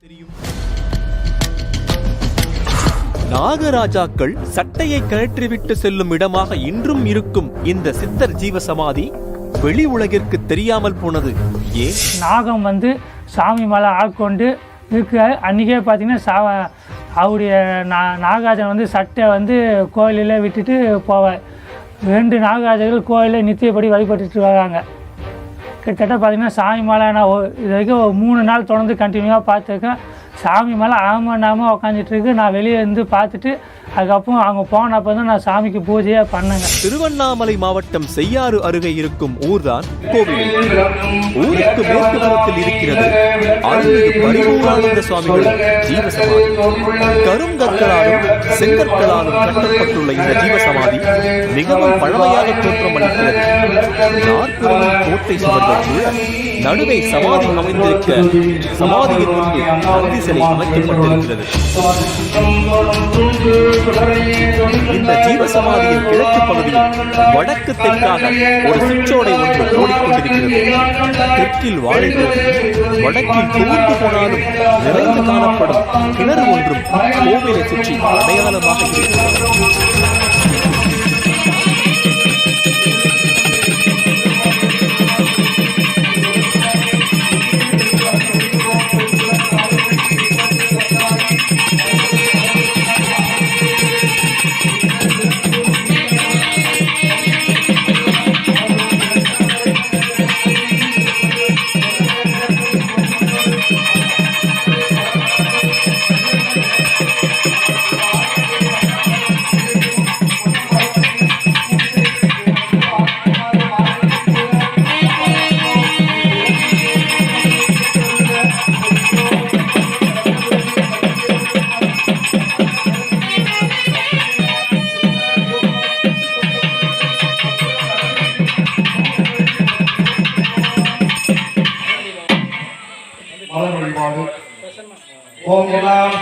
தெரியும். நாகராஜாக்கள் சட்டையை கழற்றிவிட்டு செல்லும் இடமாக இன்றும் இருக்கும் இந்த சித்தர் ஜீவ சமாதி வெளி உலகிற்கு தெரியாமல் போனது ஏன்? நாகம் சாமி மேலே ஆட்கொண்டு இருக்கு. அன்றைக்கே பார்த்தீங்கன்னா அவருடைய நாகராஜன் சட்டை கோயிலில் விட்டுட்டு போவார். 2 நாகராஜர்கள் கோயிலில் நித்தியப்படி வழிபட்டுட்டு வராங்க. கிட்டத்தட்ட பார்த்தீங்கன்னா சாமி மேலே நான் இது வரைக்கும் 3 நாள் தொடர்ந்து கண்டினியூவாக பார்த்துருக்கேன். சாமி மேலே ஆமாண்டாமல் உக்காந்துட்டுருக்கு. நான் வெளியே பார்த்துட்டு அதுக்கப்புறம் அவங்க போனப்போ தான் நான் சாமிக்கு பூஜையாக பண்ணேங்க. திருவண்ணாமலை மாவட்டம் செய்யாறு அருகே இருக்கும் ஊர்தான் கோவில். ஊருக்கு மேற்கு புறத்தில் இருக்கிறது அருள்மிகு பரிபூரானந்த சுவாமிகள் ஜீவசமாதி. கருங்கற்களாலும் செங்கற்களாலும் கட்டப்பட்டுள்ள இந்த ஜீவசமாதி மிகவும் பழமையாக தோற்றமளிக்கிறது. 40 கோட்டை சுவர்கள் சூழ நடுவே சமாதி அமைந்திருக்க சமாதியின் முன்பு நந்தி சிலை அமைக்கப்பட்டிருக்கிறது. இந்த ஜீவசமாதியின் கிழக்கு பகுதியில் வடக்கு தெற்காக ஒரு சுற்றோடை ஒன்று ஓடிக்கொண்டிருக்கிறது. தெற்கில் வாழை வடக்கில் தூர்ந்து போனாலும் நிறைந்து காணப்படும் கிணறு ஒன்றும் கோவிலை சுற்றி அடையாளமாக இருக்கிறது. ஓம் எல்லாம்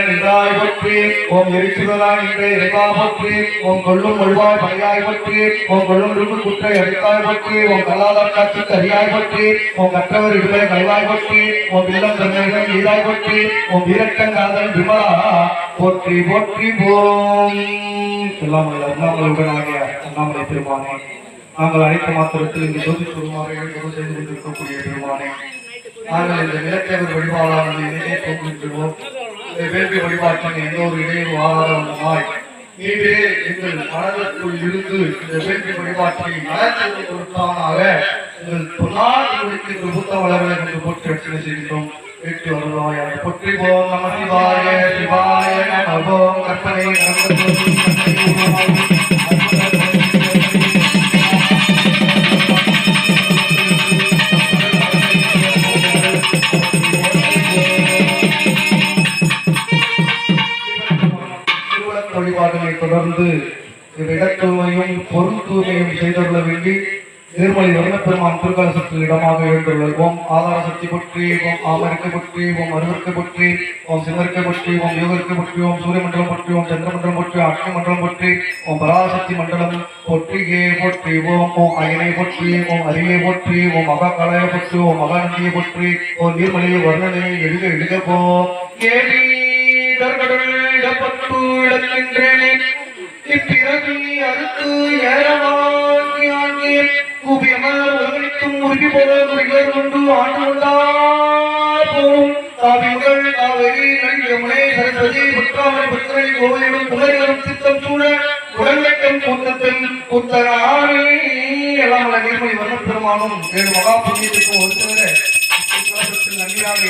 நின்றாய் பற்றி ஓம் எரிச்சுதலாய் இன்றை இறைவா பற்றி ஓம் கொள்ளும் ஒழ்வாய் பகையாய் பற்றி ஓம் கொள்ளும் விரும்பு குற்றை அடித்தாய் பற்றி ஓம் கல்லாதார் காட்சிக்கு அறியாய் பற்றி ஓம் கற்றவர் இடுமை கல்வாய் பற்றி ஓம் இல்லம் தன்மைகள் ஈராய் பற்றி ஓம் வீரட்டங்காதன் விமலா போற்றி போற்றி போம். எல்லாம் அண்ணாமலையுடன் ஆகிய அண்ணாமலை பெருமானே, நாங்கள் அனைத்து மாத்திரத்தில் இங்கு ஜோதி பெருமானைகள் குரு செய்து கொண்டிருக்கக்கூடிய பெருமானே, நாங்கள் இந்த நிலத்தேவர் வழிபாடானது இணையே தோன்றுகின்றோம். இந்த வேள்வி வழிபாட்டின் எந்த ஒரு இடையூறு ஆதாரமாய் நீவே எங்கள் மனதிற்குள் இருந்து இந்த வேள்வி வழிபாட்டை நடத்துவதற்காக எங்கள் பொன்னாடி புத்த வளர்களை கொண்டு போற்றி அர்ச்சனை செய்கின்றோம். வெற்றி வருவாய் பொற்றி போம். நம சிவாய சிவாய நமோம். கற்பனை வழிபாடுகளை தொடர்ந்து இடத்தூய்மையும் பொருள் தூய்மையும் செய்துள்ள வேண்டி திருமலை வர்ணப்பெருமான் திருக்கலசத்தில் இடமாக எழுந்துள்ளது. ஓம் ஆதார சக்தி பற்றி ஓம் ஆமரிக்க பற்றி ஓம் அருவர்க்க பற்றி ஓம் சிவர்க்க பற்றி ஓம் யோகர்க்க பற்றி ஓம் சூரிய மண்டலம் பற்றி ஓம் சந்திர மண்டலம் பற்றி அக்னி மண்டலம் பற்றி ஓம் பராசக்தி மண்டலம் பொற்றிகே போற்றி ஓம் ஓம் அயனை போற்றி ஓம் அரியை போற்றி ஓம் மகாகாலய போற்றி ஓம் மகாநந்தியை போற்றி ஓம் நீர்மலையை வர்ணனையை எழுக போ ஏடி இடப்பட்டு இழக்கின்றேனே இப்பிறகு அறுத்து ஏறவாங்கி கூபியமல் உலகத்தும் உறுதி போல கொண்டு ஆண்டு கொண்டாரும் காவியங்கள் காவிரி நஞ்சமுனை சரஸ்வதி புத்தாமரை புத்திரை கோவிலும் புகழிலும் சித்தம் சூழ உடல்வெட்டம் கூட்டத்தில் புத்தராணி எல்லாம் நீர்மொழி வர்ண பெருமானும் 7 மகா புண்ணியத்துக்கும் ஒரு தவிர நன்றியாக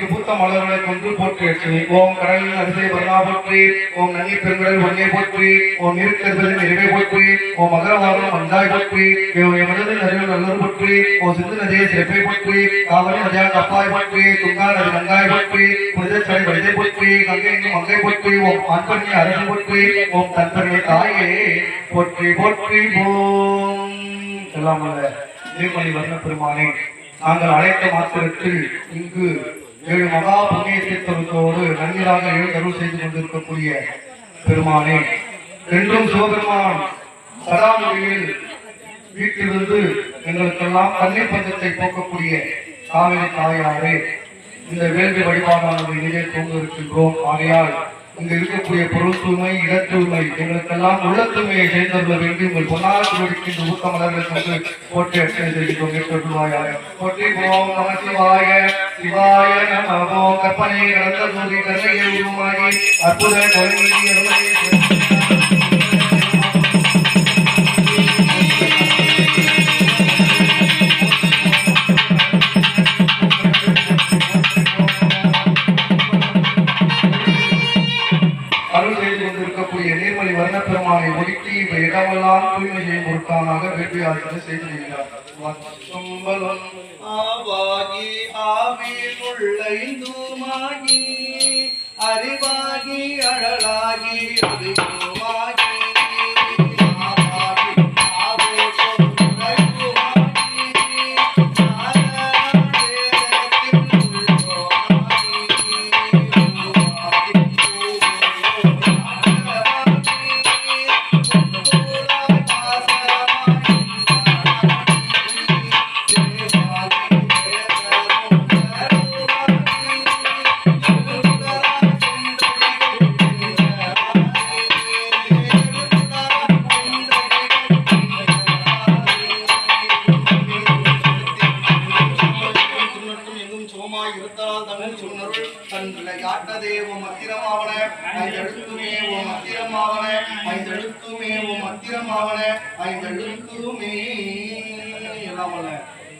பூத்த மலர்களை கொண்டு போற்றி ஓம் கடலின் அரிசை வருணா போற்றி ஓம் நன்னி பெருங்கடல் ஒன்னே போற்றி ஓம் நீர்க்கருவதின் நிறைவே போற்றி ஓம் மகரவாதம் மந்தாய் போற்றி மனதின் அறிவு நல்லூர் போற்றி ஓம் சிந்து நதியை சிறப்பை போற்றி காவலி நதியா கப்பாய் போற்றி துங்கா நதி கங்காய் போற்றி புனிதச்சடை வலிதை போற்றி கங்கை எங்கும் மங்கை போற்றி ஓம் ஆண்பண்ணி அரசு போற்றி ஓம் தன்பண்ணி தாயே போற்றி போற்றி ஓம் எல்லாம் திருமணி வர்ண பெருமானே நாங்கள் அழைத்த மாத்திரத்தில் இங்கு 7 மகா புண்ணிய தீர்த்தத்தோடு நன்மையாக எழுந்தருள் செய்து கொண்டிருக்கக்கூடிய பெருமானே என்றும் சிவபெருமான் சடாமுடியில் வீட்டிலிருந்து எங்களுக்கெல்லாம் கண்ணீர் பஞ்சத்தை போக்கக்கூடிய காவிரி தாயாரே இந்த வேள்வி வழிபாடானது இங்கே கொண்டு இருக்கின்றோம். ஆகையால் இங்கு இருக்கக்கூடிய பொருள் தூய்மை இட தூய்மை எங்களுக்கெல்லாம் உள்ள தூய்மையை செய்தருள வேண்டி உங்கள் பொன்னாக இருக்கின்ற ஊக்க மலர்களை கொண்டு போற்றி அர்ச்சனை செய்கின்றோம். ஏற்றுவாயாக போற்றி ஓம் நம சிவாய சிவாய நமோ கற்பனை கடந்த சூரி கருணையை உருவாகி அற்புத நீர்மலி வர்ண பெருமானை ஒடுக்கி இடமெல்லாம் தூய்மை செய்யும் பொருட்கானாக வேள்வி ஆசிரியர் செய்து வருகிறார். அறிவாகி அழலாகி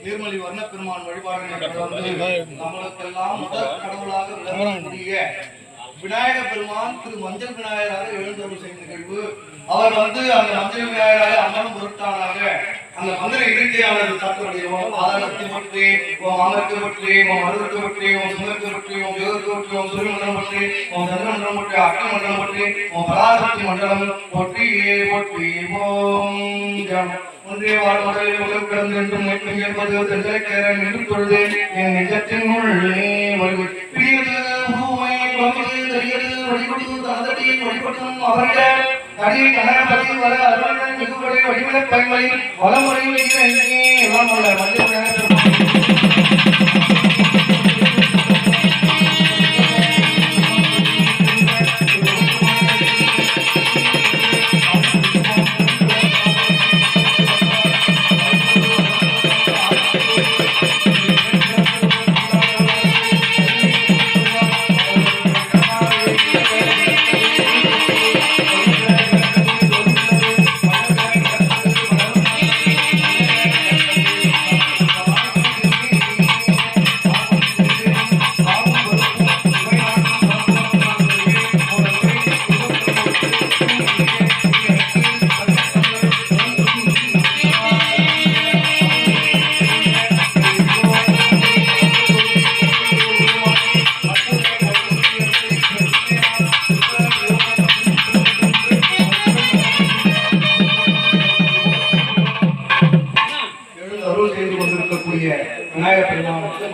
நீர்மலி வர்ண பெருமான் வழிபாடு நம்மளுக்கெல்லாம் முதல் கடவுளாக விளங்கக்கூடிய விநாயக பெருமான் திரு மஞ்சள் விநாயகராக எழுந்தருள் செய்த நிகழ்வு. அவர் அந்த மஞ்சள் விநாயகராக அம்மனும் பொருட்டானாக அந்த மந்திர இறுதியானது சாத்தருடைய ஆதாரத்தை பற்றி ஓம் அமருக்கு பற்றி ஓம் அருளுக்கு பற்றி ஓம் சுமருக்கு பற்றி ஓம் யோகருக்கு பற்றி ஓம் சூரிய மண்டலம் பற்றி ஓம் சந்திர மண்டலம் பற்றி அக்னி மண்டலம் பற்றி ஓம் பராசக்தி மண்டலம் போற்றி போற்றி ஓம் ஒன்றே வாழ் மடலில் உலக கிடந்து என்றும் என்பது தென்றலைக்கேறன் என்று தொழுது என் நெஞ்சத்தின் உள்ளே பிடியது பூமை வழிபடு தனதடியின் வழிபட்டும் அவர்கள் அடி கணபதி வர அருள் மிகுபடி வழிபட பயன்மை வளமுறையில் எல்லாம் உள்ள மஞ்சள்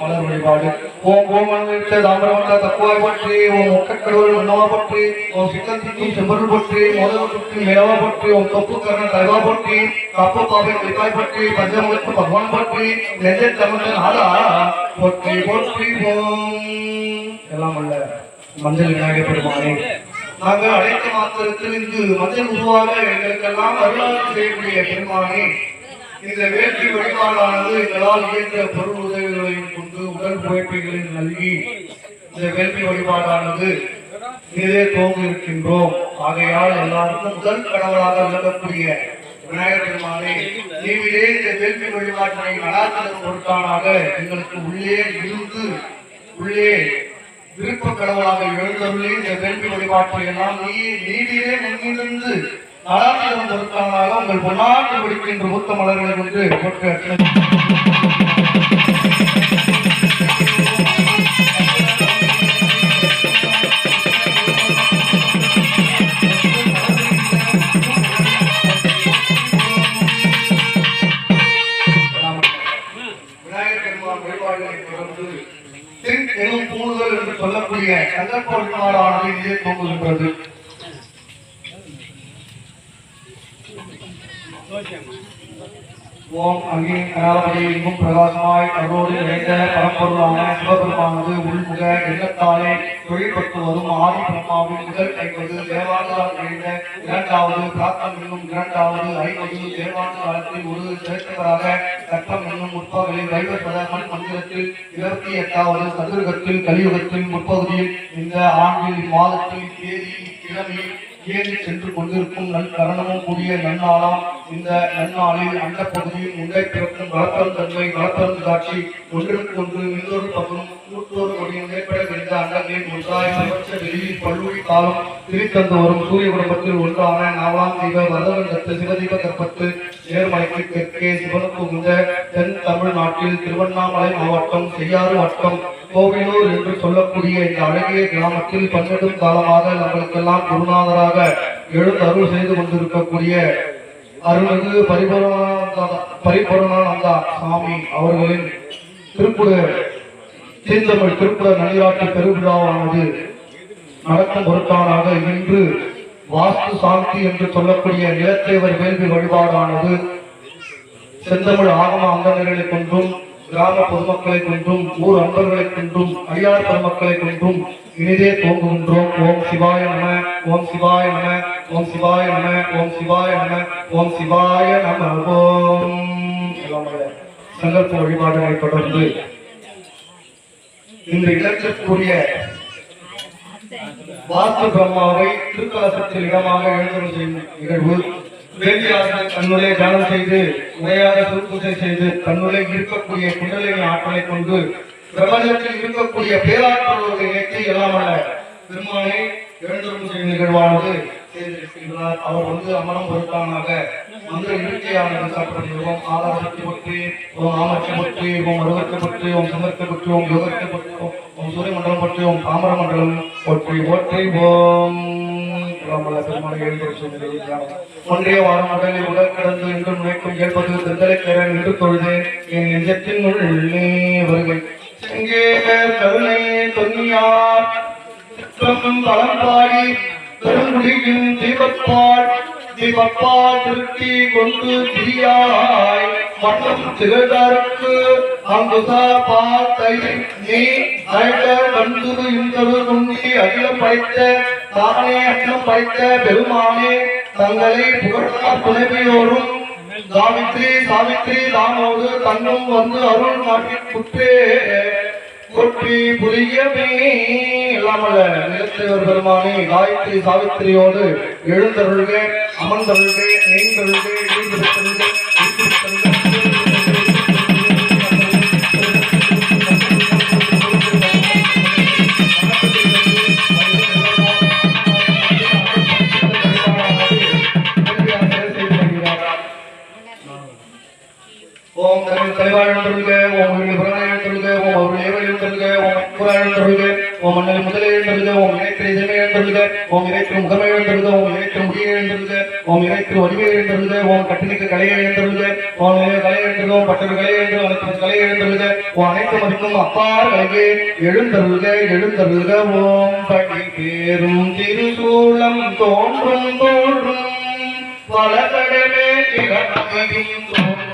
மலர் வழிபாடு. ஓம் ஓமன்வித்த தாமரவந்த தக்குவாய் பற்றி ஓம் முக்கக்கடவுள் மன்னவா பற்றி ஓம் சிக்கந்திக்கும் செம்பொருள் பற்றி மோதவற்றுக்கும் மேலவா பற்றி ஓம் தொப்பு கர்ண தலைவா பற்றி கப்பு பாவை கலிக்காய் பற்றி பஞ்சமுகத்து பகவான் பற்றி நெஞ்சை தமிழன் ஆதா போற்றி போற்றி ஓம் எல்லாம் அல்ல மஞ்சள் விநாயகர் பெருமானே நாங்கள் அழைத்த மாத்திரத்தில் இங்கு மஞ்சள் உருவாக எங்களுக்கெல்லாம் அருளாட்சி செய்யக்கூடிய பெருமானே இந்த வேட்கை வழிபாடானது எங்களால் இயன்ற பொருள் உதவிகளையும் கொண்டு உடல் புகைப்பைகளையும் நல்கி இந்த வேள்வி வழிபாடானது இதே தோங்கு இருக்கின்றோம். ஆகையால் எல்லாருக்கும் முதல் கடவுளாக விளங்கக்கூடிய விநாயகர் பெருமானே நீவிலே இந்த வேள்வி வழிபாட்டினை நடாத்தல் பொருட்டானாக எங்களுக்கு உள்ளே இருந்து உள்ளே விருப்ப கடவுளாக எழுந்தருளி இந்த வேள்வி வழிபாட்டை எல்லாம் நீதியிலே முன்னிருந்து நாடாளுமன்ற பொருட்களாக உங்கள் பொன்னாட்டு விடுக்கின்ற மூத்த மலர்களை கொண்டு போட்டு என்று சொல்லக்கூடிய சங்கற்ப வழிபாடானது இங்கே தோன்றுகின்றது. ஓம் அங்கே கணாபதி எங்கும் பிரகாசமாய் அருளோடு நிறைந்த பரம்பொருளான சிவபெருமானது உள்முக எண்ணத்தாலே தொழில்பட்டு வரும் ஆதி பிரம்மாவின் முதல் 50 தேவாந்தால் நிறைந்த இரண்டாவது பிராத்தம் என்னும் இரண்டாவது 50 தேவாந்த காலத்தில் ஒரு சிறந்தவராக கட்டம் என்னும் முற்பகலில் வைவற்பத மண் மந்திரத்தில் 28வது சதுரகத்தில் கலியுகத்தில் முற்பகுதியில் இந்த ஆண்டில் இம்மாதத்தில் தேதி கிழமையில் ஏறி சென்று கொண்டிருக்கும் நற்கரணமும் கூடிய நன்னாளாம். இந்த நன்னாளில் அந்த பகுதியில் முண்டை பிறக்கும் வளப்பெரும் தன்மை வளப்பெரும் காட்சி ஒன்றுக்கு ஒன்று இன்னொரு பகுதியும் நூற்றோடு கொடியும் ஏற்பட விழுந்த அண்டங்களின் ஒன்றாய் பிரபஞ்ச வெளியில் பல்லுழி காலம் திரித்தந்து வரும் சூரிய குடும்பத்தில் ஒன்றான நாலாம் தீப வரதகண்டத்து சிவதீப கற்பத்து நேர்மலைக்கு தெற்கே சிவனுக்கு உந்த தென் தமிழ்நாட்டில் திருவண்ணாமலை மாவட்டம் செய்யாறு வட்டம் கோவிலூர் என்று சொல்லக்கூடிய இந்த அழகிய கிராமத்தில் 12 காலமாக நம்மளுக்கெல்லாம் குருநாதராக எழுந்தருள் செய்து கொண்டிருக்கக்கூடிய அருள்மிகு பரிபூரணானந்தா சாமி அவர்களின் தீர்த்தமிழ் திருக்குட நளிராட்டு பெருவிழாவானது நடக்கும் பொருட்டானாக இன்று வாஸ்து சாந்தி என்று சொல்லக்கூடிய நிலத்தேவர் வேள்வி வழிபாடானது செந்தமிழ் ஆகம அந்தனர்களை கொண்டும் கிராம பொதுமக்களை கொண்டும் ஊர் அன்பர்களை கொண்டும் அடியார் பெருமக்களை கொண்டும் இனிதே தோங்குகின்றோம். ஓம் சிவாய நம, ஓம் சிவாய நம, ஓம் சிவாய நம, ஓம் சிவாய நம, ஓம் சிவாய நம. ஓம் சங்கல்ப வழிபாடுகளை தொடர்ந்து இந்த இடத்திற்குரிய வாஸ்து பிரம்மாவை திருக்கலசத்தில் இடமாக எழுந்தருள் செய்யும் நிகழ்வு வேதியாளர்கள் தன்னுடைய தியானம் செய்து முறையாக திருப்பூஜை செய்து தன்னுடைய இருக்கக்கூடிய குண்டலினி ஆற்றலை கொண்டு பிரபஞ்சத்தில் இருக்கக்கூடிய பேராற்றல்களை ஏற்றி எல்லாமல்ல பெருமானை எழுந்தருள் செய்யும் நிகழ்வானது செய்திருக்கின்றார். அவர் அமரம் பொருட்டானாக மந்திர இயற்கையானது சாப்பிடுவோம். ஆதாரத்தை பற்றி ஓம் ஆமத்தை பற்றி ஓம் அருவத்தை பற்றி ஓம் சமத்தை பற்றி ஓம் யோகத்தை பற்றி ஓம் சூரிய மண்டலம் பற்றி ஓம் தாமர மண்டலம் போற்றி போற்றி ஓம் ஒன்றிய வாரம் உடலில் உடல் கடந்து என்று நுழைக்கும் கேட்பது தெந்தலைக்கரன் என்று தொழுது என் நெஞ்சத்தின் உள்ளே வருகை செங்கே கருணை தொன்னியார் பழம்பாடி பெருங்குடியின் தீபப்பால் திருட்டி கொண்டு திரியாய் மட்டம் திகழ்ந்தாருக்கு அங்குசா பாத்தை நீ அழைத்த கண்டுரு இந்தரு குண்டி அகிலம் படைத்த தானே அகிலம் படைத்த பெருமானே தங்களை புகழார் துணைமையோரும் சாவித்ரி தாமோடு தன்னும் வந்து அருள் நாட்டின் குற்றே கொற்றி புரியமே இல்லாமல்ல நிலத்தேவர் பெருமானே காயத்ரி சாவித்திரியோடு எழுந்தருள்க அமர்ந்தருள்க நீந்தருள்க ஓம் தலைவாழ்ந்தருள்க ஓம் புறநாயழ்ந்தருள்க ஓம் அவருடைய ஏவழ்ந்தருள்க ஓம் புறாழ்ந்தருள்க ஓம் மன்னல் முதலெழுந்தருள்க ஓம் இணைத்திரை இதழ்மையெழுந்தருள்க ஓம் இணைத்திரு முகமையெழுந்தருள்க ஓம் இணைத்திரு முடியெழுந்தருள்க ஓம் இணைத்திரு வடிவையெழுந்தருள்க ஓம் கட்டினுக்கு கலையெழுந்தருள்க ஓம் கலையெழுந்தருள்க ஓம் பட்டரு கலையெழுந்து அனைத்து கலையெழுந்தருள்க ஓம் அனைத்து மதிக்கும் அப்பார் கலையே எழுந்தருள்க ஓம் படி பேரும் திருசூலம் தோன்றும் பலதடவே இளமையும் தோன்றும்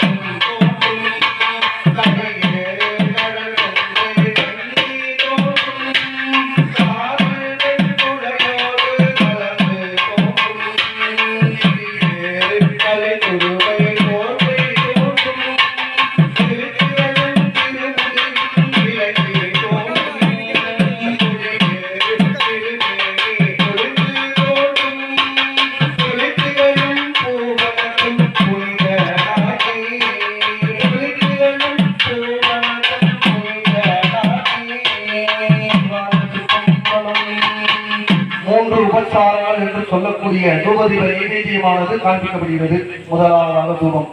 3 உபச்சாரங்கள் என்று சொல்லக்கூடிய தூபதீப நைவேத்தியமானது காண்பிக்கப்படுகிறது. முதலாவதாக தூபம்.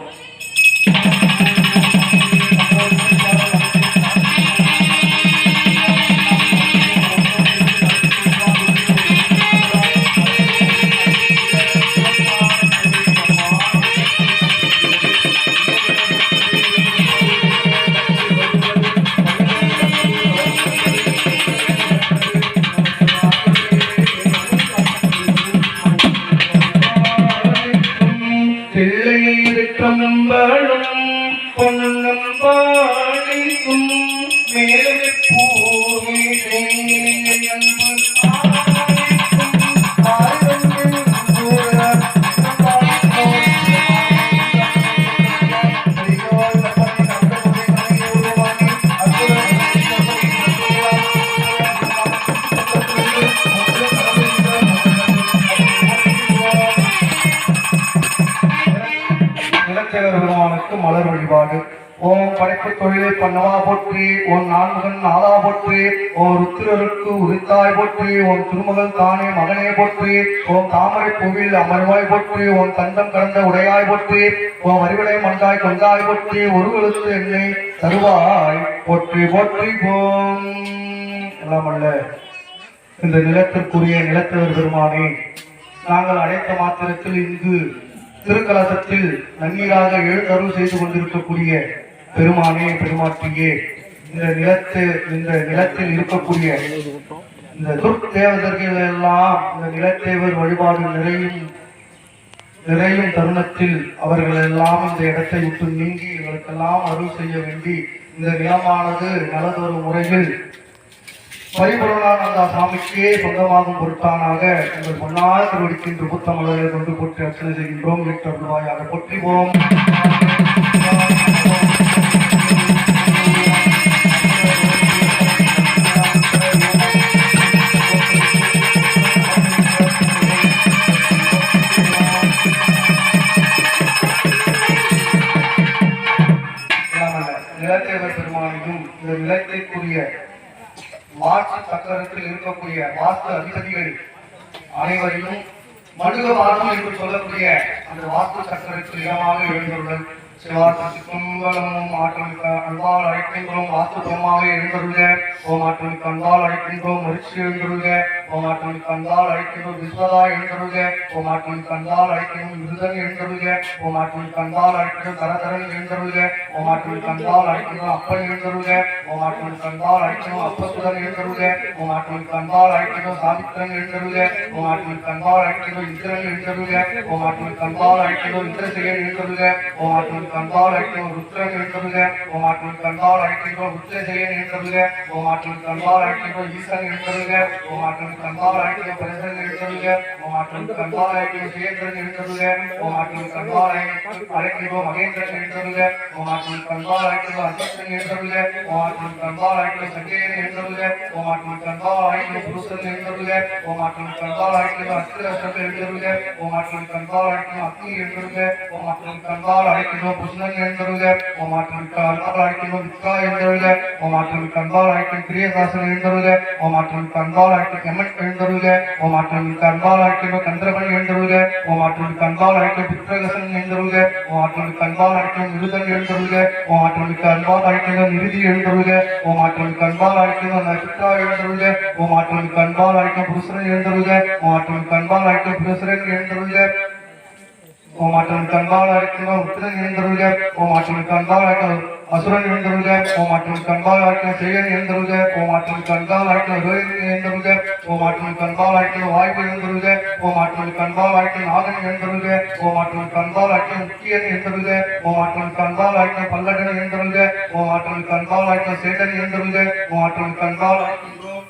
பெருமானுக்கு மலர் வழிபாடு. ஓம் படைப்பு தொழிலை பண்ணவா போற்றி, ஓம் நான்முகன் நாதா போற்றி, ஓம் ருத்திரருக்கு உரித்தாய் போற்றி, ஓம் திருமகள் தானே மகனே போற்றி, ஓம் தாமரை பூவில் அமர்வாய் போற்றி, ஓம் தண்டம் கடந்த உடையாய் போற்றி, ஓம் அறிவிடை மண்டாய் கொண்டாய் போற்றி, ஒரு எழுத்து என்னை தருவாய் போற்றி போற்றி. ஓம் எல்லாம் அல்ல இந்த நிலத்திற்குரிய நிலத்தவர் பெருமானே, நாங்கள் அழைத்த மாத்திரத்தில் இங்கு திருக்கலசத்தில் நன்னீராக எழுந்தருள் செய்து கொண்டிருக்கக்கூடிய பெருமானே பெருமாட்டியே, இந்த நிலத்தில் இருக்கக்கூடிய இந்த துர்தேவதர்கள் எல்லாம் இந்த நிலத்தேவர் வழிபாடு நிறையும் தருணத்தில் அவர்கள் எல்லாம் இந்த இடத்தை விட்டு நீங்கி எங்களுக்கெல்லாம் அருள் செய்ய வேண்டி இந்த நிலமானது நல்லதொரு முறையில் பரிபூரணானந்தா சாமிக்கே சொந்தமாகும் பொருட்டானாக எங்கள் பொன்னார் திருவடிக்கின்ற புத்தமலரை கொண்டு போற்றி அர்ச்சனை செய்கின்றோம். வீட்டருவாயாக போற்றிவோம். நிலத்தேவர் பெருமானையும் இந்த நிலத்திற்குரிய வாஸ்து சக்கரத்தில் இருக்கக்கூடிய வாஸ்து அதிபதிகள் அனைவரையும் மடுக வாரம் என்று சொல்லக்கூடிய அந்த வாஸ்து சக்கரத்தில் இடமாக எழுந்துள்ளது. சிவாசமும் ஆற்றலுக்கு அன்பால் அழைக்கின்றோம். வாஸ்துபமாக எழுந்தருக. ஓம் ஆற்றலுக்கு அன்பால் அழைக்கின்றோம். மகிழ்ச்சி எழுந்தருக. ஓம் ஆற்றலுக்கு அன்பால் அழைக்கின்றோம். விஸ்வதா எழுந்தருக. ஓம் ஆற்றலுக்கு அன்பால் அழைக்கின்றோம். விருதன் எழுந்தருக. ஓம் ஆற்றலுக்கு அன்பால் அழைக்கின்றோம். தரதரன் எழுந்தருக. ஓம் ஆற்றலுக்கு அன்பால் அழைக்கின்றோம். அப்பன் எழுந்தருக. ஓம் ஆற்றலுக்கு அன்பால் அழைக்கின்றோம். அப்பசுதன் எழுந்தருக. ஓம் ஆற்றலுக்கு அன்பால் அழைக்கின்றோம். சாமித்திரன் எழுந்தருக. ஓம் ஆற்றலுக்கு அன்பால் அழைக்கின்றோம். இந்திரன் எழுந்தருக. ஓம் ஆற்றலுக்கு அன்பால் அழைக்கின்றோம். இந்திரசேகன் எழுந்தருக. ஓம் ஆற்றலுக்கு அன்பால் அழைக்கின்றோம். ருத்ரன் எழுந்தருக. ஓம் ஆற்றலுக்கு அன்பால் அழைக்கின்றோம். ருத்ரசேகன் எழுந்தருக. ஓம் ஆற்றலுக்கு அன்பால் அழைக்கின்றோம். ஈசன் எழுந்தருக. ஓம் ஆற்றலுக்கு அன்பால் அழைக்கின்றோம். பிரசன் எழுந்தருக. ஓம் ஆற்றலுக்கு அன்பால் அழைக்கின்றோம். சேந்திரன் எழுந்தருக. ஓம் ஆற்றலுக்கு அன்பால் அழைக்கின்றோம். மகேந்திரன் எழுந்தருக. ஓம் ஆற்றலுக்கு அன்பால் அழைக்கின்றோம். அந்தஸ்தன் எழுந்தருக. ஓம் ஆற்றலுக்கு அன்பால் அழைக்கின்றோம். சஞ்சயன் எழுந்தருக. ஓம் ஆற்றலுக்கு அன்பால் அழைக்கின்றோம். புருஷன் எழுந்தருக. ஓம் ஆற்றலுக்கு அன்பால் அழைக்கின்றோம். அஸ்திரசன் எழுந்தருக. ஓம் ஆற்றலுக்கு அன்பால் அழைக்கின்றோம். அக்னி எழுந்தருக. ஓம் ஆற்றலுக்கு அன்பால் அழைக்கின்றோம். புஷ்ணன் எழுந்தருக. ஓம் ஆற்றலுக்கு அன்பால் அழைக்கின்றோம். வித்ரா எழுந்தருக. ஓம் ஆற்றலுக்கு அன்பால் அழைக்கின்றோம். பிரியதாசன் எழுந்தருக. ஓம் ஆற்றலுக்கு அன்பால் அழைக்கின்றோம். எமன் எழுந்தருக. ஓம் ஆற்றலுக்கு அன்பால் அழைக்கின்றோம். கந்திரபன் எழுந்தருக. ஓம் ஆற்றலுக்கு அன்பால் அழைக்கின்றோம். புத்திரகசன் எழுந்தருக. ஓம் ஆற்றலுக்கு அன்பால் அழைக்கின்றோம். விருதன் எழுந்தருக. ஓம் ஆற்றலுக்கு அன்பால் அழைக்கின்றோம். நிருதி எழுந்தருக. ஓம் ஆற்றலுக்கு அன்பால் அழைக்கின்றோம். நட்சத்திரா எழுந்தருக. ஓம் ஆற்றலுக்கு அன்பால் அழைக்கின்றோம். புருஷன் எழுந்தருக. ஓம் ஆற்றலுக்கு அன்பால் அழைக்கின்றோம். புருஷரன் எழுந்தருக. ஓம் ஆற்றலுக்கு அன்பால் அழைக்கின்றோம். உத்திரன் எழுந்தருக. ஓம் ஆற்றலுக்கு அன்பால் அழைக்கின்றோம். அசுரன் எழுந்தருக. ஓம் ஆற்றலுக்கு அன்பால் அழைக்கின்றோம். செய்யன் எழுந்தருக. ஓம் ஆற்றலுக்கு அன்பால் அழைக்கின்றோம். ரோஹிணி எழுந்தருக. ஓம் ஆற்றலுக்கு அன்பால் அழைக்கின்றோம். வாய்ப்பு எழுந்தருக. ஓம் ஆற்றலுக்கு அன்பால் அழைக்கின்றோம். நாகன் எழுந்தருக. ஓம் ஆற்றலுக்கு அன்பால் அழைக்கின்றோம். முக்கியன் எழுந்தருக. ஓம் ஆற்றலுக்கு அன்பால் அழைக்கின்றோம். பல்லடன் எழுந்தருக. ஓம் ஆற்றலுக்கு அன்பால் அழைக்கின்றோம். சேடன் எழுந்தருக. ஓம் ஆற்றலுக்கு அன்பால் அழைக்கின்றோம்.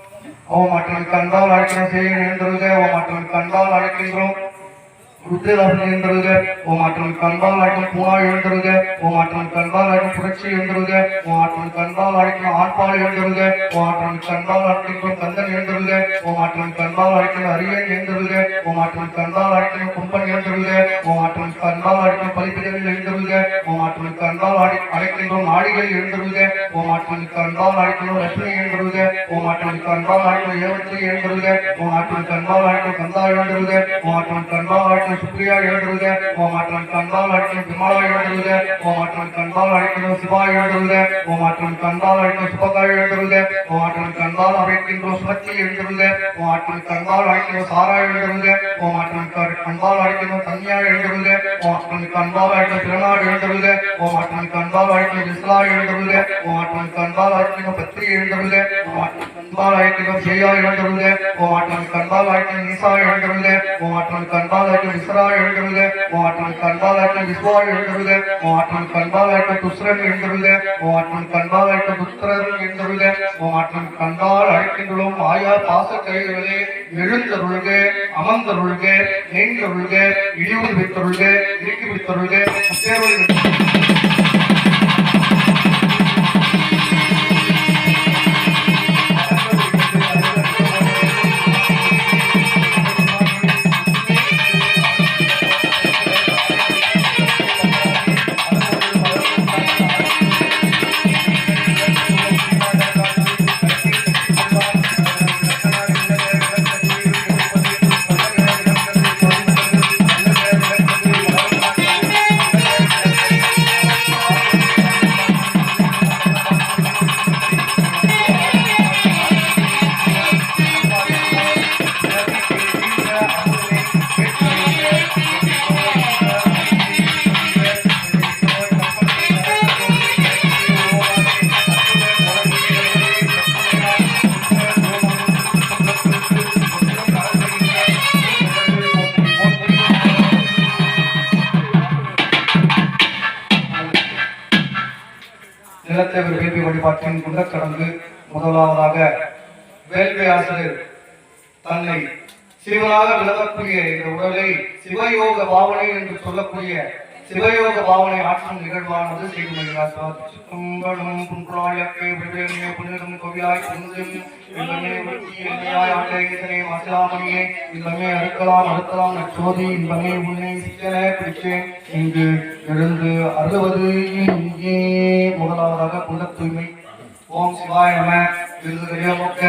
ஓம் ஆற்றலுக்கு அன்பால் அழைக்கின்றோம். செய்யன் எழுந்தருக. ஓம் ஆற்றலுக்கு அன்பால் அழைக்கின்றோம். ருத்ரதாசன் எழுந்தருக ஓம் ஆற்றல் கண்பால் அழைக்கும் பூனா எழுந்தருக ஓம் ஆற்றல் கண்பால் அழைக்கும் புரட்சி எழுந்தருக ஓம் ஆற்றல் கண்பால் அழைக்கும் ஆட்பால் எழுந்தருக ஓம் ஆற்றல் கண்பால் அழைக்கும் கந்தன் எழுந்தருக ஓம் ஆற்றல் கண்பால் அழைக்கும் அரியன் எழுந்தருக ஓம் ஆற்றல் கண்பால் அழைக்கும் கும்பன் எழுந்தருக ஓம் ஆற்றல் கண்பால் அழைக்கும் பலிப்பிடங்கள் எழுந்தருக ஓம் ஆற்றல் கண்பால் அழைக்கின்றோம் நாடிகள் எழுந்தருக ஓம் ஆற்றல் கண்பால் அழைக்கின்றோம் லட்சுமி எழுந்தருக ஓம் ஆற்றல் கண்பால் அழைக்கும் ஏவத்தை எழுந்தருக ஓம் ஆற்றல் கண்பால் அழைக்கும் கந்தா எழுந்தருக ஓம் ஆற்றல் கண்பால் அழைக்கும் சுப்ரியா எழுந்தருக ஓம் ஆற்றல் கண்பால் அழைக்கும் விமலா எழுந்தருக ஓம் ஆற்றல் கண்பால் அழைக்கும் சிவா எழுந்தருக ஓம் ஆற்றல் கண்பால் அழைக்கும் சுபகாய் எழுந்தருக ஓம் ஆற்றல் கண்பால் அழைக்கின்றோம் சுமத்தி எழுந்தருக ஓம் ஆற்றல் கண்பால் அழைக்கின்றோம் சாரா எழுந்தருக ஓம் ஆற்றல் கண்பால் அழைக்கின்றோம் தன்யா எழுந்தருக ஓம் ஆற்றல் கண்பால் அழைக்கும் திருநாடு எழுந்தருக ஓம் ஆற்றல் கண்பால் அழைக்கும் விஸ்லா எழுந்தருக ஓம் ஆற்றல் கண்பால் அழைக்கின்றோம் பத்ரி எழுந்தருக ஓம் ஆற்றல் கண்பால் அழைக்கின்றோம் ஜெயா எழுந்தருக ஓம் ஆற்றல் கண்பால் அழைக்கும் ஈசா எழுந்தருக ஓம் ஆற்றல் கண்பால் அழைக்கும் விஸ்ரா எழுந்தருக ஓம் ஆற்றல் கண்பால் அழைக்கும் விஸ்வா எழுந்தருக ஓம் ஆற்றல் கண்பால் அழைக்கும் துஸ்ரன் எழுந்தருக ஓம் ஆற்றல் கண்பால் அழைக்கும் துஸ்ரன் எழுந்தருக ஓம் ஆற்றல் கண்பால் அழைக்கின்றோம் ஆயா பாச கைகளே எழுந்தருள்க அமர்ந்தருள்க நீண்டருள்க இழிவு வைத்தருள்க இறுக்கி விடுத்தருள்க நிலத்தை ஒரு வேள்வி வழிபாட்டின் குண்டக்கடங்கு முதலாவதாக வேள்வி ஆசிரியர் தன்னை சிவனாக விளக்கக்கூடிய இந்த உடலை சிவயோக பாவனை என்று சொல்லக்கூடிய சிவயோக பாவனை ஆற்றும் நிகழ்வானது செய்தும் புன்றாயக்கை விவேகமே புனிதம் கொவியாய் புனிதம் இன்பமே உருக்கி எண்ணையாய் ஆண்டை இதனை மசிலாமணியே இன்பமே அறுக்கலாம் நச்சோதி இன்பமே உன்னை சிக்கன பிடிச்சேன் இங்கு எழுந்து அருவது இங்கே முதலாவதாக குண்ட தூய்மை ஓம் சிவாய நம விருதுகளையோ மொக்க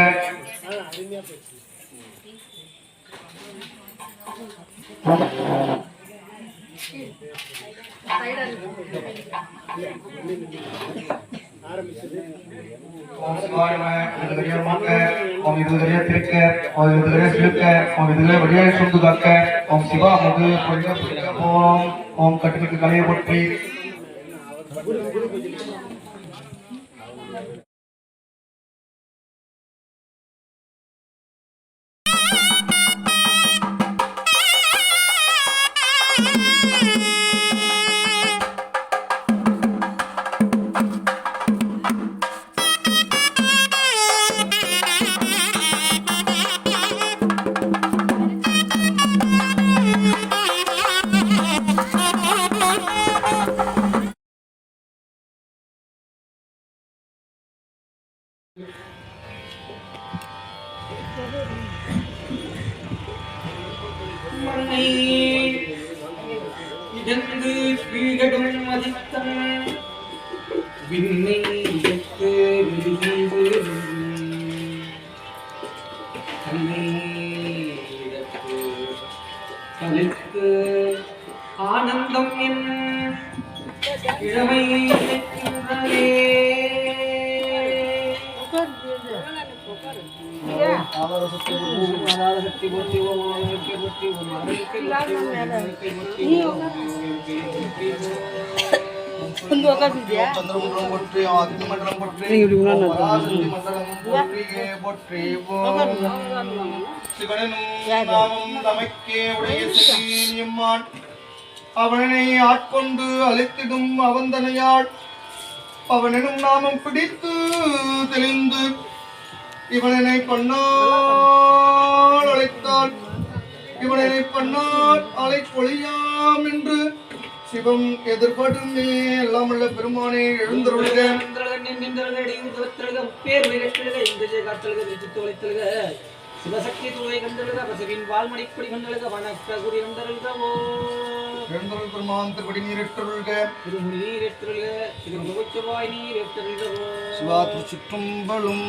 ஓம் சிவாய நம விருதுகளையோ மொக்க ஓம் விருதுகளையோ திருக்க ஓம் விருதுகளையோ சிலுக்க ஓம் விருதுகளையோ வடிவாய் சுண்டு காக்க ஓம் சிவா முகு போம் ஓம் கட்டுக்கு கலையை ஒற்றி இதற்கு கீழடும் மதித்தம் விண்ணை இதற்கு விரிவு தன்னை இதற்கு கலித்து ஆனந்தம் என் இளமை நிற்கின்றதே சக்தி போற்றி சந்திரமண்டலம் போற்றி அக்னிமண்டலம் போற்றி போற்றி சிவனும் நாமம் தமக்கே உடைய சிவனியம்மான் அவனை ஆட்கொண்டு அழைத்திடும் அவந்தனையாள் அவனும் நாமம் பிடித்து தெளிந்து இவனை பண்ணால் அழைத்தாள் இவனை கண்ணால் அலை பொழியாம் என்று சிவம் எதிர்பார்த்து எல்லாம் உள்ள பெருமானே எழுந்தருளுக. சிவசக்தி துணை கண்டழுக பசுவின் வால்மணிப்படி கண்டழுக வணக்க குறி கண்டழுகவோ எழுந்தருள் பெருமான் திருப்படி நீரேற்றருள்க. திருமுடி நீரேற்றருள்க திருமுகச்சவாய் நீரேற்றருள்கவோ சிவா திருச்சிற்றம்பலம்.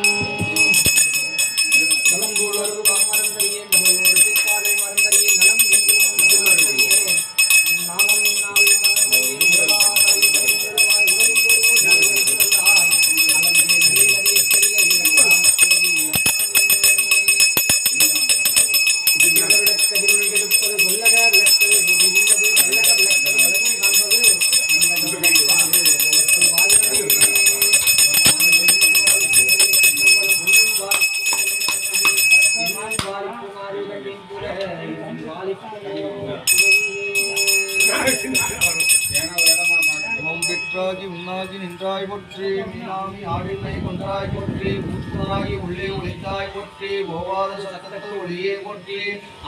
வெற்றாகி உண்ணாகி நின்றாய் போற்றி, மீனாமி ஆடினை கொன்றாய் போற்றி, மூத்தாகி உள்ளே ஒளித்தாய் போற்றி, ஓவாத சத்தத்து ஒளியே போற்றி,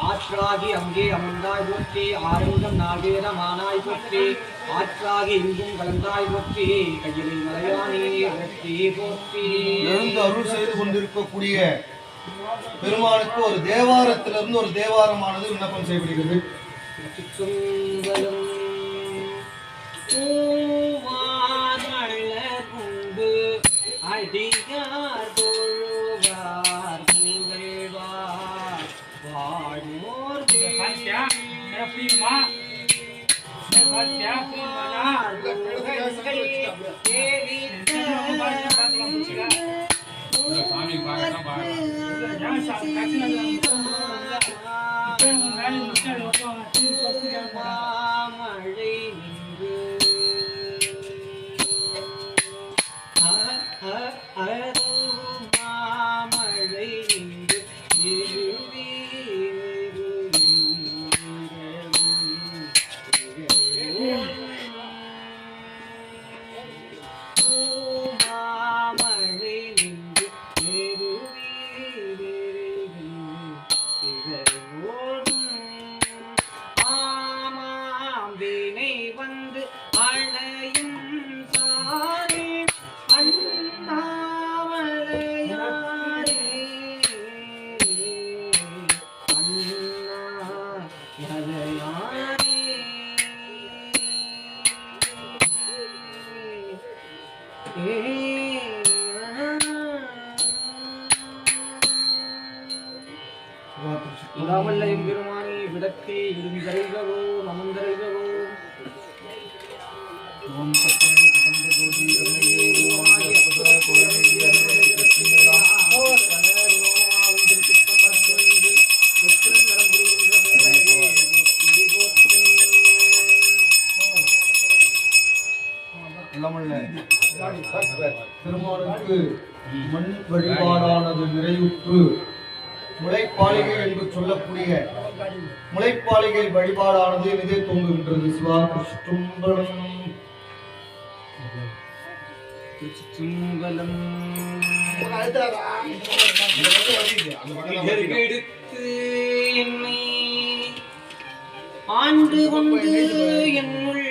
ஆற்றாகி அங்கே அமர்ந்தாய் போற்றி, ஆரங்கம் நாகேரமானாய் போற்றி, ஆற்றாகி இங்கும் கலந்தாய் போற்றி, கையிலை மலையானே வெற்றி போற்றி. எழுந்து அருள் செய்து கொண்டிருக்கக்கூடிய பெருமானுக்கு ஒரு தேவாரத்திலிருந்து ஒரு தேவாரமானது விண்ணப்பம் செய்யப்படுகிறது. சிற்றம்பலம் பூவார் மலர் கொண்டு அடியார் தொழுவார் புகழ்வார் வாழோர் மாமழை நின்று மாமழை நின்று மாமழை நின்று ஆமாம்பினை வந்து அணையும் சாரே அண்ணாமலையாரே அண்ணாமலையாரே உடாவல்லையும் பெருமானி விடத்தே விடுந்தருகவோ நமந்தருகவோ ஓம் சத்தமே கதம்ப ஜோதி கருணையே ஓமாய பதர கோலமே மேலா எல்லாமல்ல பெருமானுக்கு மண் வழிபாடானது நிறைவுற்று முளைப்பாளிகை என்று சொல்லக்கூடிய முளைப்பாளிகை வழிபாடானது நிதை தோங்குகின்றது. சிவா கிருஷ்ணம்பலம். திருச்சிற்றம்பலம் எடுத்து என்னை ஆண்டு கொண்டு என்னுள்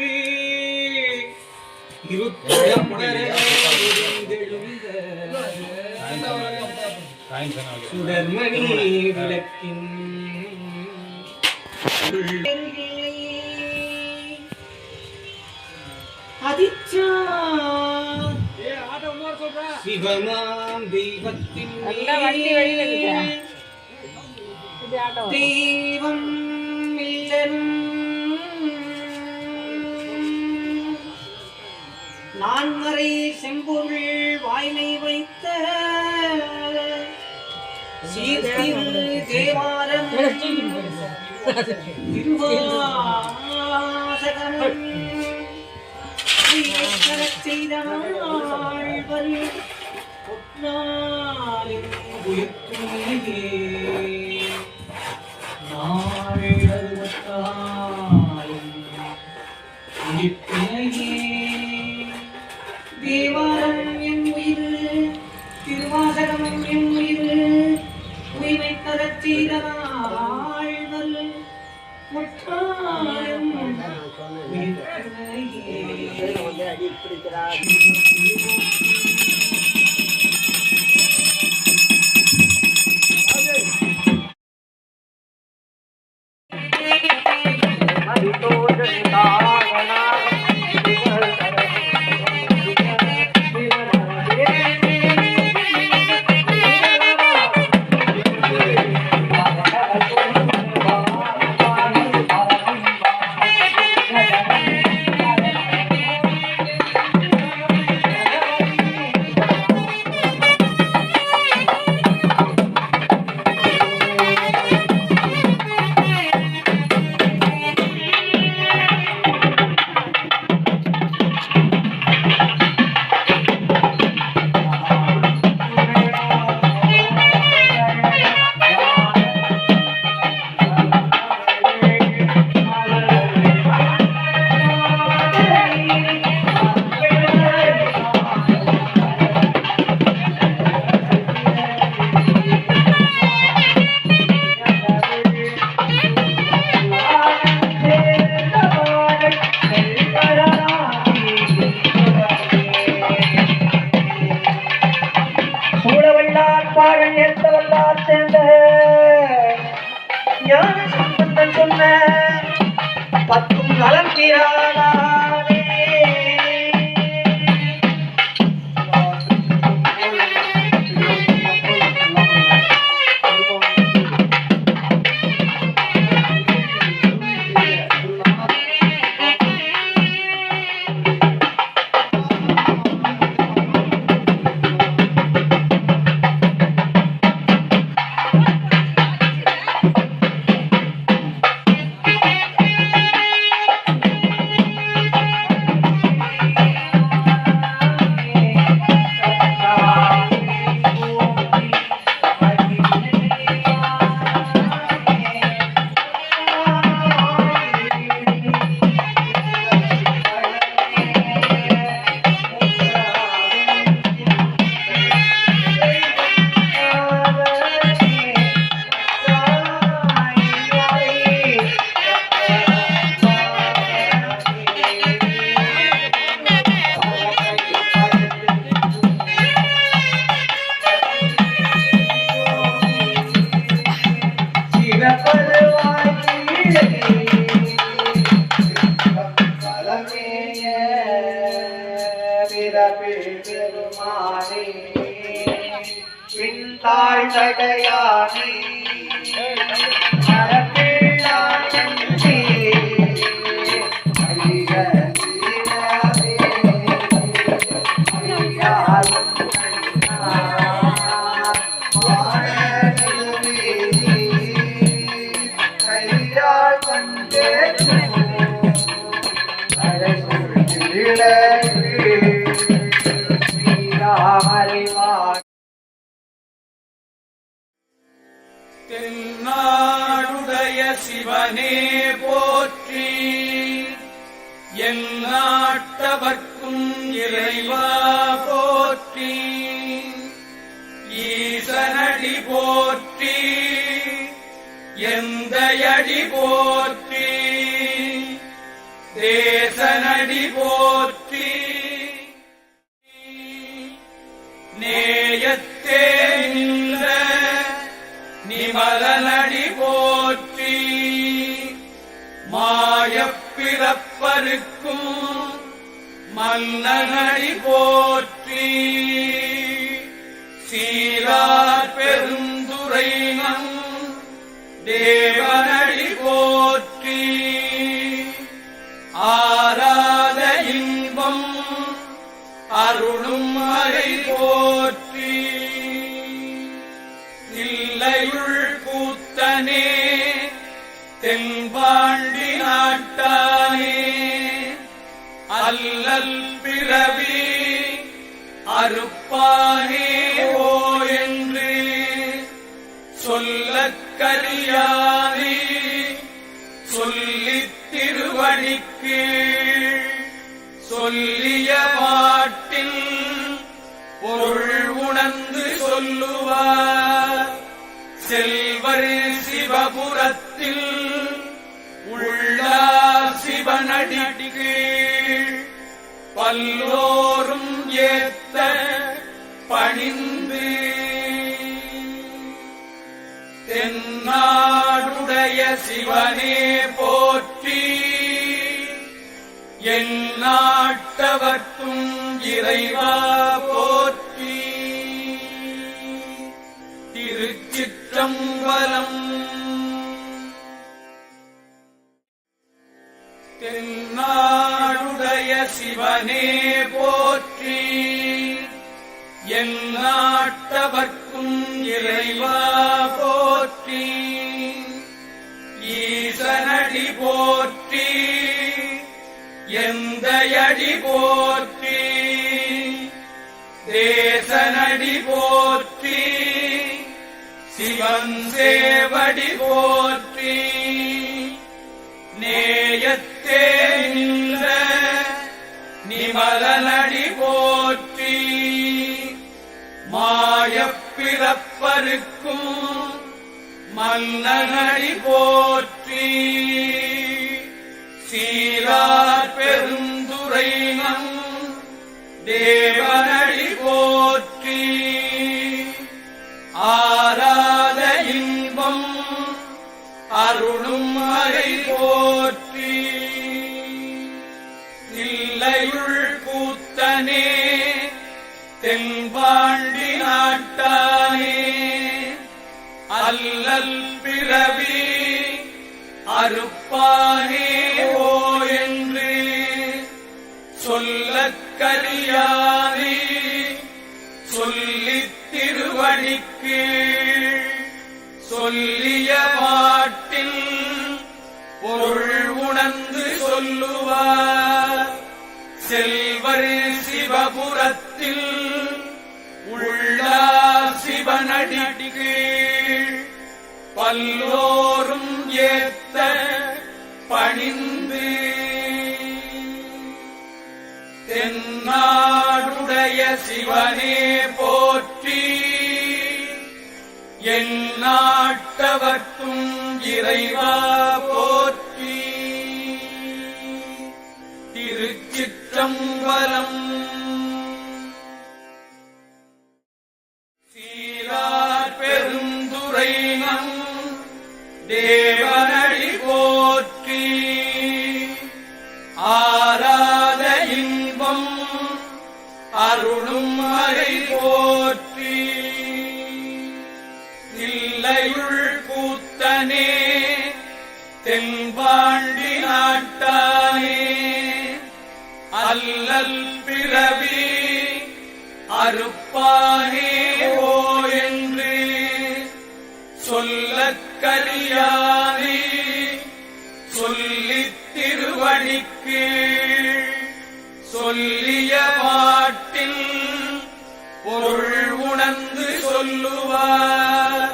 சுடர்மணி விளக்கின் அதிச்சா சிவமாம் தெய்வத்தின் தெய்வம் இல்லனும் நான்மறை செம்பொருள் வாய்மை வைத்த சீர்திரு தேவாரம் திருவாசகம் செய்தாழ்வர் பொன்னாளின் உயிர்த்துணையே நாளறுவத்தாலும் உயிர்த்துணையே தேவாரம் என் உயிர் திருவாசகம் என் உயிர் உயிரை தரச் செய்தாழ்வர் பத்தும் நலம் தீராதானே பின்தாள் தடையானே தென்னாடுடைய சிவனே போற்றி, என் நாட்டவர்க்கும் இறைவா போற்றி, ஈசனடி போற்றி, எந்தையடி போற்றி, தேசனடி போற்றி, நேயத்தே நின்ற நிமலனடி போற்றி, மாயப்பிறப்பருக்கும் மன்னனடி போற்றி, சீரார் பெருந்துரைனம் தேவனடி போற்றி, ஆராத இன்பம் அருளும் மறை போற்றி, தில்லையுள் கூத்தனே தென்பாண்டி நாட்டானே, அல்லல் பிறவி அறுப்பானே ஓ என்று சொல்லக்கரியானே, சொல்லித் திருவடிக்கு சொல்லிய பாட்டில் பொருள் உணர்ந்து சொல்லுவார், செல்வர் சிவபுரத்தில் சிவனடிக்கு பல்லோரும் ஏத்த பணிந்து தென்னாடுடைய சிவனே போற்றி என் நாட்டவர்க்கும் இறைவா போற்றி. திருச்சிற்றம்பலம். தென்னாடுடைய சிவனே போற்றி என் நாட்டவர்க்கும் இறைவா போற்றி. ஈசனடி போற்றி எந்தையடி போற்றி தேசனடி போற்றி சிவன் சேவடி போற்றி. நேயத்தே நின்ற நிமலனடி போற்றி மாயப்பிறப்பருக்கும் மன்னனடி போற்றி. சீரார் பெருந்துரைனம் தேவனடி போற்றி. ஆராத இன்பம் அருளும் மறை போற்றி. தில்லையுள் கூத்தனே தென்பாண்டி நாட்டானே அல்லல் பிறவி அறுப்பானே ஓ என்று சொல்லக்கரியானே சொல்லித் திருவடிக்கு சொல்லிய பாட்டில் பொருள் உணர்ந்து சொல்லுவார். செல்வர் சிவபுரத்தில் உள்ளார் சிவனடிக்கு பல்லோரும் ஏத்த பணிந்து தென்னாடுடைய சிவனே போற்றி என் நாட்டவர்க்கும் இறைவா போற்றி. திருச்சிற்றம்பலம். சீரார் பெருந்துரைனம் தேவனடி போற்றி. ஆராத இன்பம் அருளும் மறை போற்றி. தில்லையுள் கூத்தனே தென்பாண்டி நாட்டானே அல்லல் பிறவி அறுப்பானே ஓ என்று சொல்லக்கரியானே சொல்லித் திருவடிக்கு சொல்லிய பாட்டில் பொருள் உணர்ந்து சொல்லுவார்.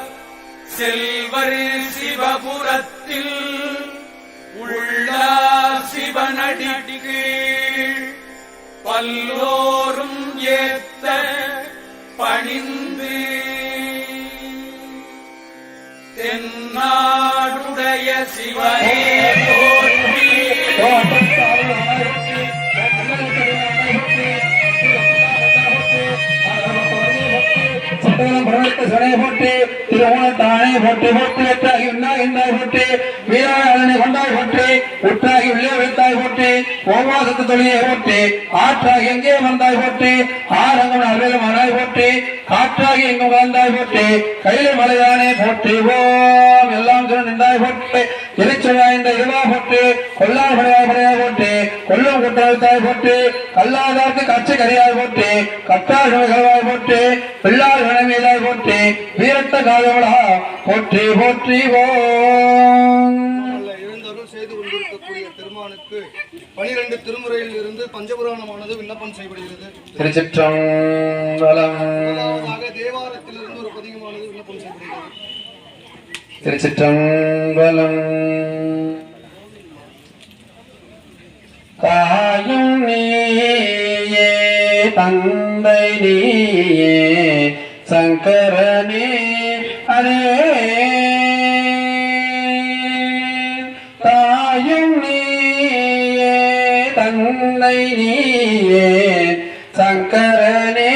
செல்வர் சிவபுரத்தில் உள்ளார் சிவனடிக்கு பல்லோரும் ஏத்த பணிந்து தென்னாடுடைய சிவனே போற்றி போட்டு திருவோணத்தானே போட்டு போட்டு வெற்றாகி உண்ணாகின்றாய் போட்டு வீராளனை கொண்டாய் போட்டு உற்றாகி உள்ளே வைத்தாய் போட்டு ஓவாசத்து தொழிலை போட்டு ஆற்றாகி எங்கே வந்தாய் போட்டு ஆரங்கம் அருகிலும் ஆனாய் போட்டு காற்றாகி எங்கும் கலந்தாய் போட்டு கையில மலைதானே போட்டு ஓம் எல்லாம் சொல்ல நின்றாய் போட்டு எரிச்சொல்லாய்ந்த இதுவா போட்டு கொல்லார் படையாய் படையாய் போட்டு கொல்லும் குற்றாய் போட்டு கல்லாதார்க்கு கட்சி கரியாய் போட்டு கட்டார் கல்வாய் போட்டு பிள்ளார் கணமீதாய் போட்டு வீரத்த காலவளா போற்றி போற்றி ஓம். எழுந்தருள் செய்து கொண்டிருக்கக்கூடிய பெருமானுக்கு 12 திருமுறையில் இருந்து பஞ்சபுராணமானது விண்ணப்பம் செய்யப்படுகிறது. திருச்சிற்றம்பலம். முதலாவதாக தேவாரத்திலிருந்து ஒரு பதிகமானது விண்ணப்பம் செய்யப்படுகிறது. திருச்சிற்றம்பலம். தாயும் நீயே தந்தை நீயே சங்கரனே அரே தாயும் நீயே தன்னை நீயே சங்கரனே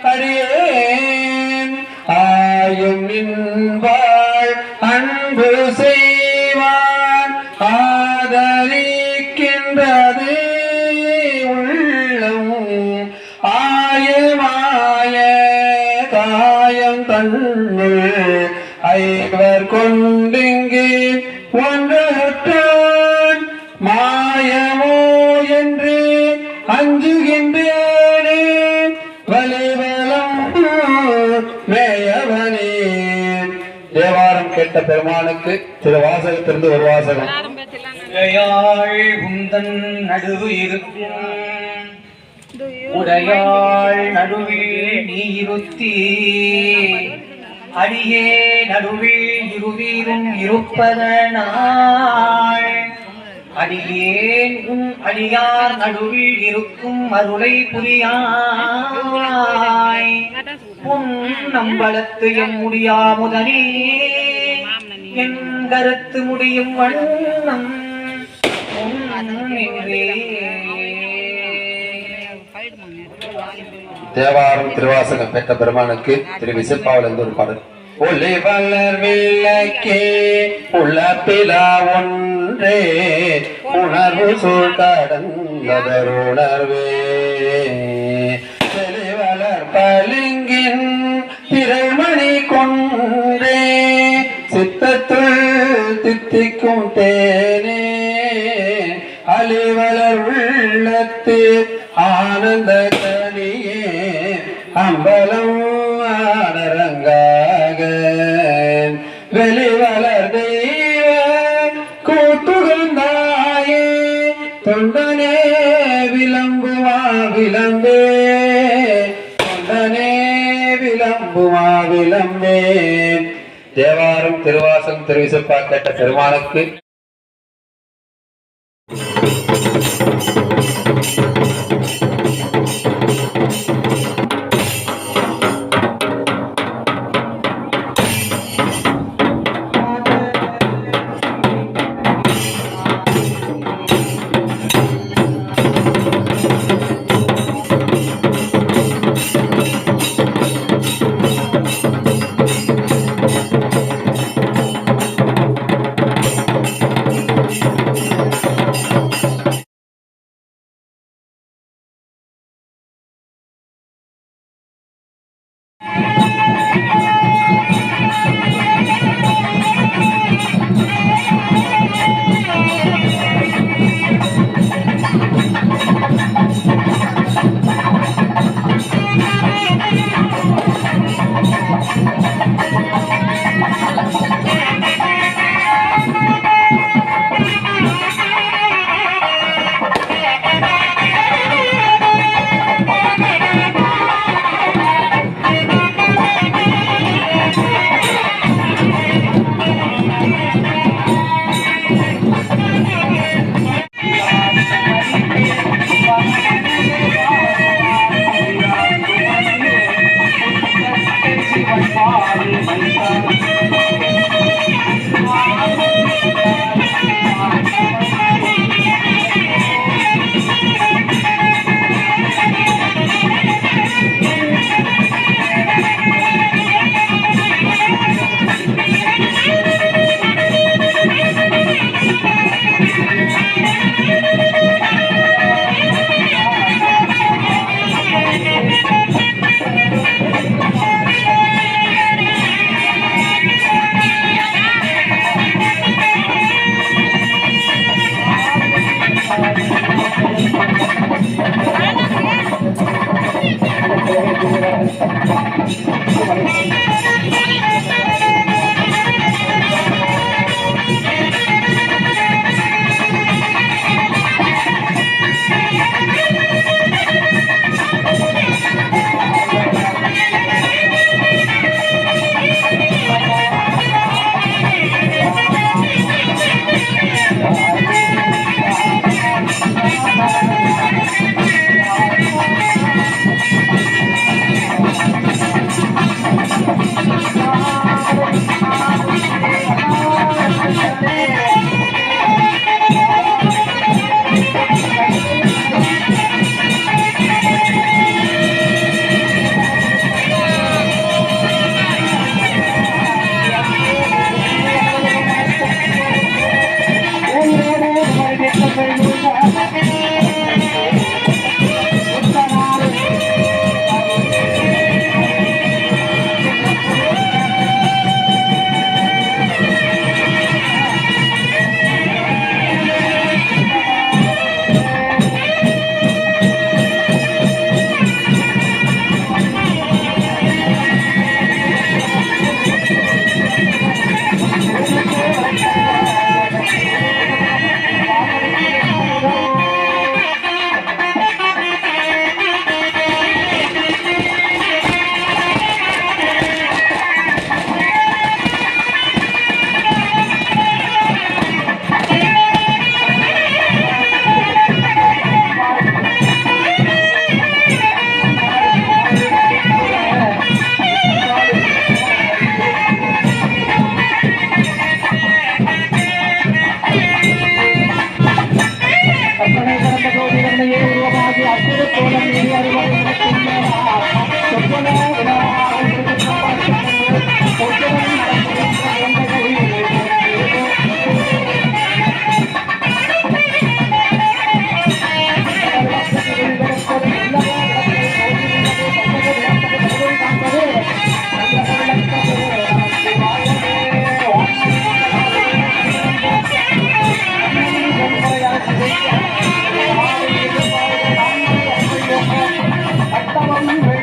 அடியேன் ஆயும் நின்பாள் அன்பு செய்வான் ஆதரிக்கின்றது உள்ளம் ஆயமாய காயம் தன்னுள் ஐவர் கொண்டிங்கே ஒன்றான் மாயமோ என்று அஞ்சுகின்றேனே வலிவலம் மேயவனே. தேவாரம் கேட்ட பெருமானுக்கு திருவாசகத்திலிருந்து ஒரு வாசகம். உந்தன் நடுவு இருக்கும் உடையாள் நடுவில் நீ இருத்தி அடியே நடுவில் இருவீரும் இருப்பதனாள் அடியேன் உன் அடியார் நடுவில் இருக்கும் அருளை புரியாய் உன் நம்பளத்து என் முடியாமுதனே என் கருத்து முடியும் வண்ணம் தேவாரம் திருவாசகம் பெற்ற பெருமானுக்கு திரு விசப்பாவிலிருந்து ஒரு பாடல். ஒளி வளர் விளக்கே உள்ள ஒன்றே உணர்வு சூழ் கடந்ததருணர்வே தெளிவளர் பளிங்கின் திரைமணி கொன்றே சித்தத்துள் தித்திக்கும் தேனே அலிவளர் உள்ளத்து ஆனந்த கனியே அம்பலம் ஆனரங்காக வெளிவளர் தெய்வ கூத்துகந்தாயே தொண்டனே விளம்புமா விளம்பே தொண்டனே விளம்புமா விளம்பே. தேவாரம் திருவாசகம் திருவிசப்பா கேட்ட பெருமானுக்கு ஒன்றே